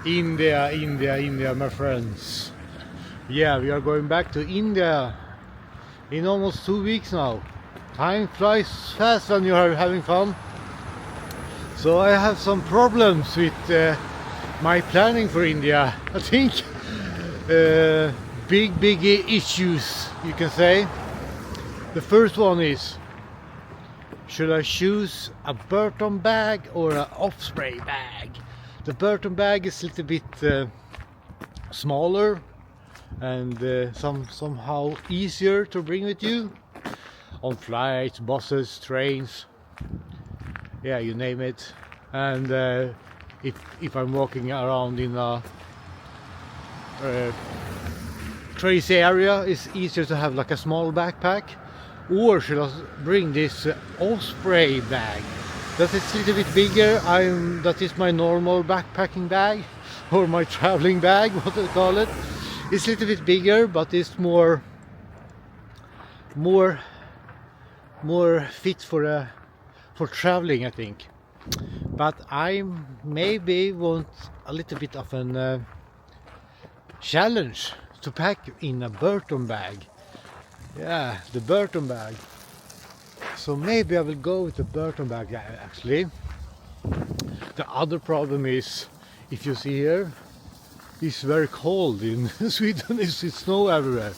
India, my friends. Yeah, we are going back to India in almost 2 weeks now. Time flies fast when you are having fun. So I have some problems with my planning for India. I think big issues, you can say. The first one is, should I choose a Burton bag or an Osprey bag? The Burton bag is a little bit smaller and somehow easier to bring with you on flights, buses, trains, yeah, you name it. And if I'm walking around in a crazy area, it's easier to have like a small backpack. Or should I bring this Osprey bag? That is a little bit bigger. That is my normal backpacking bag, or my traveling bag, what do you call it? It's a little bit bigger, but it's more fit for traveling, I think. But I maybe want a little bit of a challenge to pack in a Burton bag. Yeah, the Burton bag. So maybe I will go with the Burton bag actually. The other problem is, if you see here, it's very cold in Sweden. It's snow everywhere.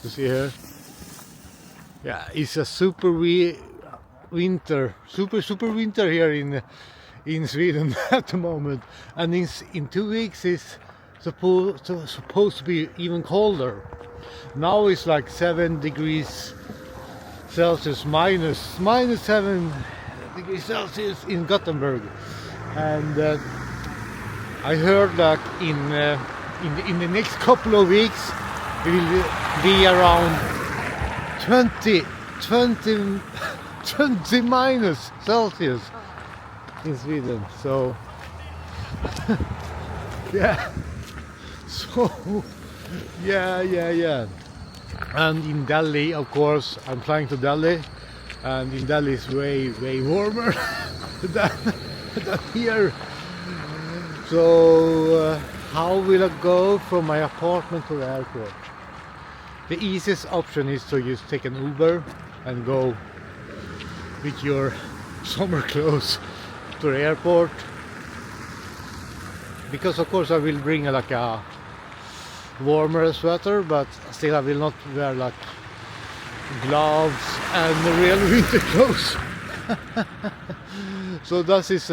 You see here? Yeah, it's a super winter here in Sweden at the moment. And in 2 weeks it's supposed to be even colder. Now it's like 7 degrees Celsius, minus 7 degrees Celsius in Gothenburg. And I heard that in the next couple of weeks it will be around 20 minus Celsius in Sweden. So yeah, so yeah. And in Delhi, of course, I'm flying to Delhi, and in Delhi is way warmer than here. So how will I go from my apartment to the airport? The easiest option is to just take an Uber and go with your summer clothes to the airport. Because of course I will bring like a warmer sweater, but still I will not wear like gloves and real winter clothes. So that is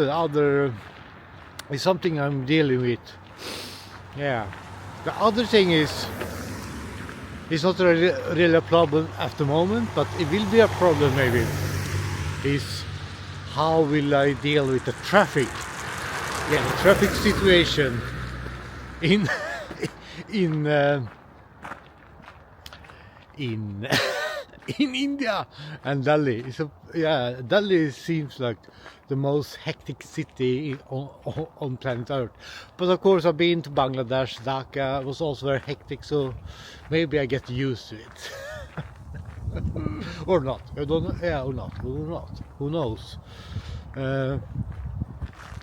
is something I'm dealing with. Yeah. The other thing is, it's not really a problem at the moment, but it will be a problem maybe, is how will I deal with the traffic? Yeah, the traffic situation in India and Delhi. Delhi seems like the most hectic city on planet Earth. But of course I've been to Bangladesh, Dhaka was also very hectic, so maybe I get used to it. Or not. I don't know. Yeah, or not. Who knows?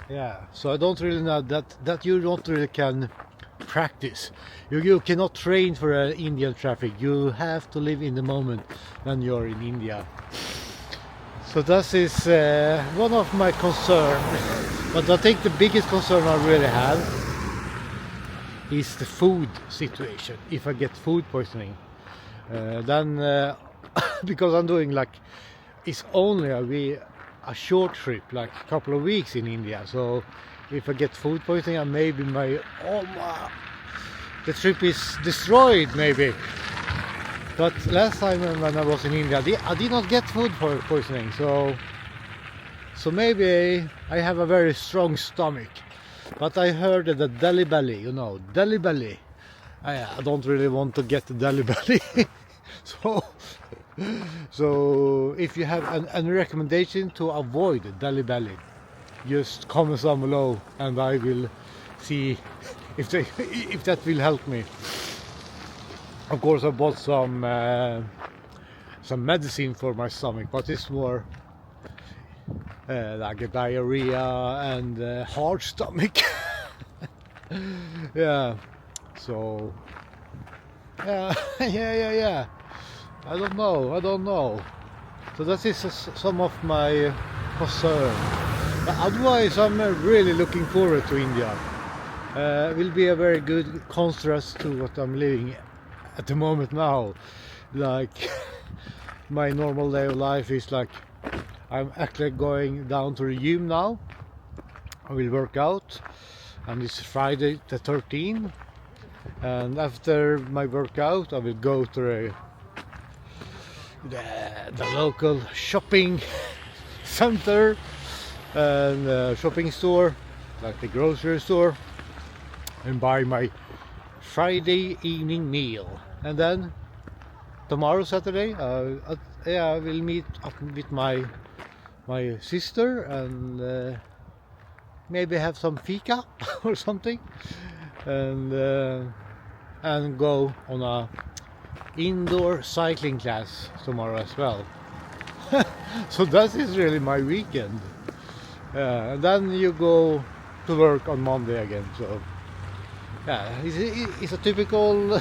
Yeah. So I don't really know that you don't really can practice. You cannot train for Indian traffic. You have to live in the moment when you're in India. So that is one of my concerns. But I think the biggest concern I really have is the food situation. If I get food poisoning, then because I'm doing like, it's only a short trip, like a couple of weeks in India. So if I get food poisoning, maybe the trip is destroyed maybe. But last time when I was in India, I did not get food poisoning. So maybe I have a very strong stomach. But I heard that the Delhi belly, Delhi belly. I don't really want to get the Delhi belly. So if you have any recommendation to avoid Delhi belly, just comment down below and I will see if that will help me. Of course I bought some medicine for my stomach, but it's more like a diarrhea and hard stomach. Yeah, so yeah. Yeah. I don't know. So that is some of my concern. But otherwise, I'm really looking forward to India. It will be a very good contrast to what I'm living at the moment now. Like my normal day of life is like I'm actually going down to the gym now. I will work out, and it's Friday the 13th. And after my workout, I will go to the local shopping center and shopping store, like the grocery store, and buy my Friday evening meal. And then tomorrow, Saturday, I will meet up with my sister and maybe have some fika or something, and go on a indoor cycling class tomorrow as well. So that is really my weekend. And then you go to work on Monday again. So yeah, it's a typical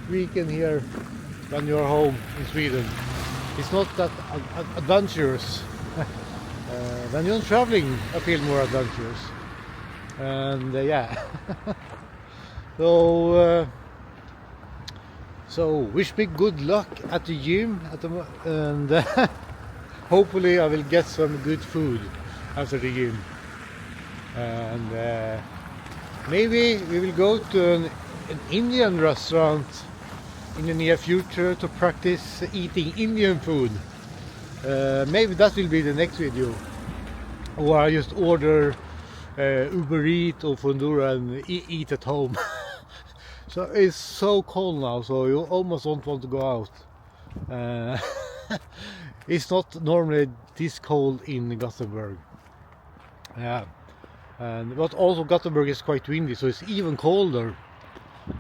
weekend here when you're home in Sweden. It's not that adventurous. When you're traveling, I feel more adventurous. And yeah. So wish me good luck at the gym and hopefully I will get some good food after the gym. And maybe we will go to an Indian restaurant in the near future to practice eating Indian food. Maybe that will be the next video. Or I just order Uber Eats or Fundura and eat at home. So it's so cold now, so you almost don't want to go out. It's not normally this cold in Gothenburg. Yeah, but also Gothenburg is quite windy, so it's even colder.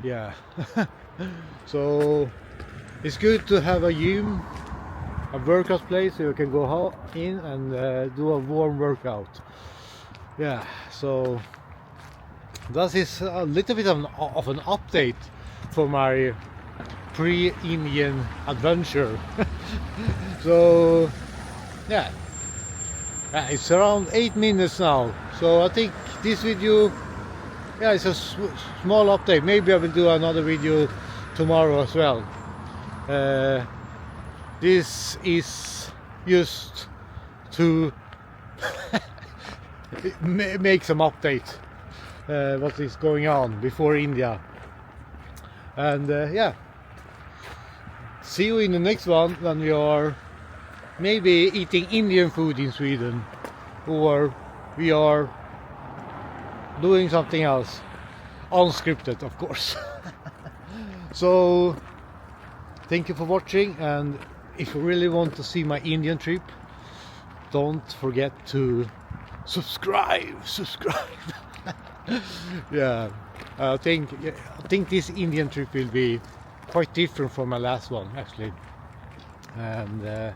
Yeah. So it's good to have a gym, a workout place, so you can go in and do a warm workout. Yeah, so that is a little bit of an update for my pre-Indian adventure. So yeah, it's around 8 minutes now, so I think this video, yeah, it's a small update. Maybe I will do another video tomorrow as well. This is just to make some update what is going on before India. And yeah, see you in the next one when we are maybe eating Indian food in Sweden, or we are doing something else, unscripted of course. So thank you for watching, and if you really want to see my Indian trip, don't forget to subscribe. Yeah, I think this Indian trip will be quite different from my last one actually. And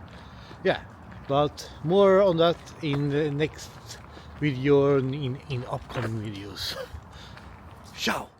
yeah, but more on that in the next video, in upcoming videos. Ciao.